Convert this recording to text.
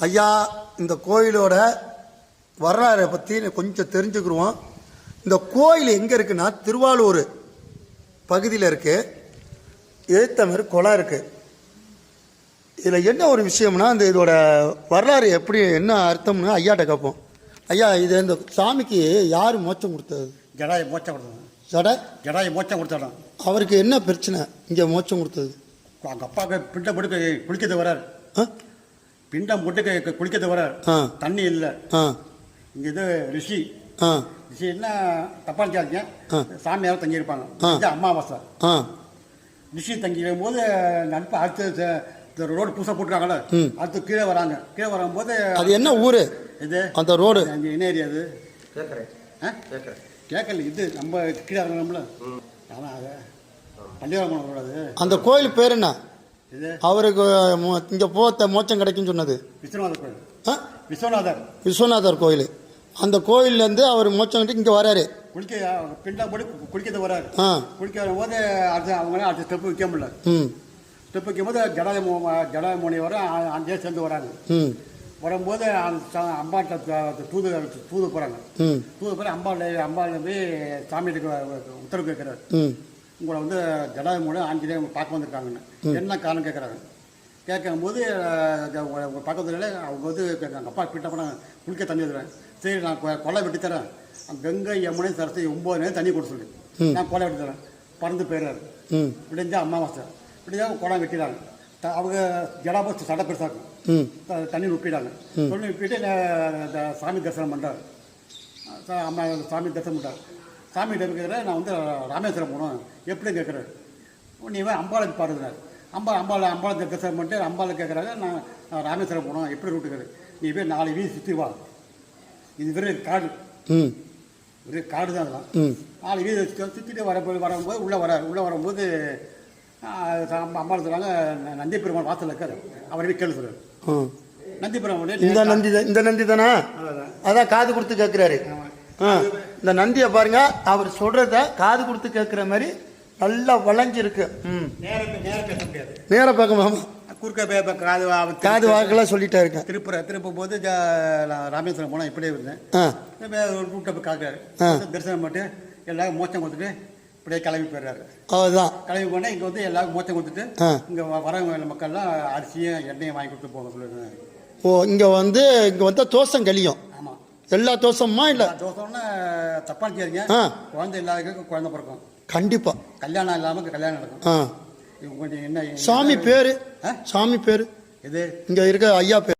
ஐயா, இந்த கோயிலோட வரலாறை பற்றி கொஞ்சம் தெரிஞ்சுக்கிடுவோம். இந்த கோயில் எங்கே இருக்குன்னா திருவாரூர் பகுதியில் இருக்குது. எழுத்த மாதிரி குளம் இருக்குது. இதில் என்ன ஒரு விஷயம்னா, இந்த இதோட வரலாறு எப்படி என்ன அர்த்தம்னு ஐயாட்ட கேட்போம். ஐயா, இது இந்த சாமிக்கு யார் மோட்சம் கொடுத்தது? ஜடாய மோட்சம் கொடுத்தது. ஜடாய மோட்சம் கொடுத்தாலும் அவருக்கு என்ன பிரச்சனை இங்கே மோட்சம் கொடுத்தது? அவங்க அப்பாவுக்கு பிண்டம் போட்டு குளிக்கிறது வரார். பிண்டம் போட்டு குளிக்கிறது வரார். தண்ணி இல்லை. இங்கே இது ரிஷி என்ன தப்பா நினைக்காதீங்க. சாமியாரும் தங்கியிருப்பாங்க. அமாவாசை ரிஷி தங்கிடும் போது நட்பு அடுத்து ரோடு புதுசாக போட்டுருக்காங்களே, அடுத்து கீழே வராங்க. கீழே வரும்போது அது என்ன ஊர் இது? அந்த ரோடு என்ன ஏரியா அது? கேட்கல. இது நம்ம கீழே இறங்கணும்ல, ஆனால் அது பள்ளிவாரம் ரோடு. அது அந்த கோயில் பேர் என்ன? இது அவருக்கு இங்கே போத்த மோட்சம் கிடைக்குன்னு சொன்னது விஸ்வநாதர் கோயில். விஸ்வநாதர் கோயில். அந்த கோயிலேருந்து அவர் மோட்சம் கிட்ட இங்கே வராரு. பிண்டம் போட்டு குளிக்கிறது வராரு. குளிக்க வரும்போது அடுத்து அவங்க அடுத்த ஸ்டெப்பு வைக்க முடியல. ஸ்டெப் வைக்கும் போது ஜடாய மோனி வர அஞ்சே சேர்ந்து வராங்க. வரும்போது அம்பாட்ட தூது போகிறாங்க. தூது போய் அம்பாள் போய் சாமிகிட்ட உத்தரவு கேட்குறாரு. உங்களை வந்து ஜடாய மோனி ஆஞ்சநேயர் பார்க்க வந்திருக்காங்கன்னு. என்ன காரணம் கேட்குறாங்க. கேட்கும்போது உங்கள் பக்கத்துல அவங்க வந்து எங்கள் அப்பா கிட்ட போனால் குளிக்க தண்ணி வந்துடுறேன். சரி, நான் கொலை வெட்டி தரேன். கங்கை யமுனை சரஸ்வதி 9 நேரம் தண்ணி கொடுத்து சொல்லி நான் கொலை வெட்டி தரேன். பறந்து போயிடுறாரு. விடிஞ்சா அமாவாசை விடிஞ்சா குளம் வெட்டிடுறாங்க. அவங்க ஜடாபஸ்து சடை பெருசாக்கும். தண்ணி நுப்பிடாங்க. தண்ணி நுப்பிட்டு சாமி தரிசனம் பண்ணுறாரு. சாமி தரிசனம் பண்ணுறாரு. சாமி கேட்குற நான் வந்து ராமேஸ்வரம் போகணும் எப்படி கேட்குறாரு. நீ அம்பாளுக்கு பாருங்கிறார். அம்பாளை தரிசனம் பண்ணிட்டு அம்பாளை கேட்குறாங்க. நான் ராமேஸ்வரம் போகணும் எப்படி ரூட்டுக்காரு. நீ போய் 4 வீதி சுற்றி வா. இது வெறும் காடு. வெறும் காடு தான். அதெல்லாம் 4 வீதி சுற்றிட்டு வரும்போது உள்ளே வரும்போது அம்மா சொல்லுவாங்க, நந்தி பெருமாள் வாசல் இருக்காரு. அவரே கேள்வி சொல்றாரு. நந்தி பெருமாள் இந்த நந்தி தானே? அதான் காது கொடுத்து கேட்குறாரு. இந்த நந்தியை பாருங்க, அவர் சொல்றத காது கொடுத்து கேட்குற மாதிரி நல்லா வளைஞ்சிருக்கு. நேரம் பார்க்க மாமா குறுக்க காது வாக்கெல்லாம் சொல்லிட்டா இருக்கேன். திருப்பும் போது ராமேஸ்வரம் போனால் இப்படியே இருந்தேன். ரூட்டை போய் காக்குறாரு. தரிசனம் பண்ணிட்டு எல்லாரும் மோச்சம் கொடுத்துட்டு இப்படியே கிளம்பி போயிடுறாரு. அதுதான் கிளம்பி போனால் இங்கே வந்து எல்லாருக்கும் மோச்சம் கொடுத்துட்டு இங்கே வரவங்க மக்கள்லாம் அரிசியும் எண்ணெயும் வாங்கி கொடுத்து போக சொல்லிடுறாங்க. இங்கே வந்தால் தோசம் கழியும். ஆமாம், எல்லா தோசமா இல்லை? தோசம்னா தப்பா நினைக்காதீங்க. குழந்தை இல்லாதவங்களுக்கு குழந்தை பிறக்கும். கண்டிப்பா. கல்யாணம் இல்லாமல் கல்யாணம் நடக்கும். சாமி பேரு? சாமி பேரு இது இங்க இருக்க ஐயா பேரு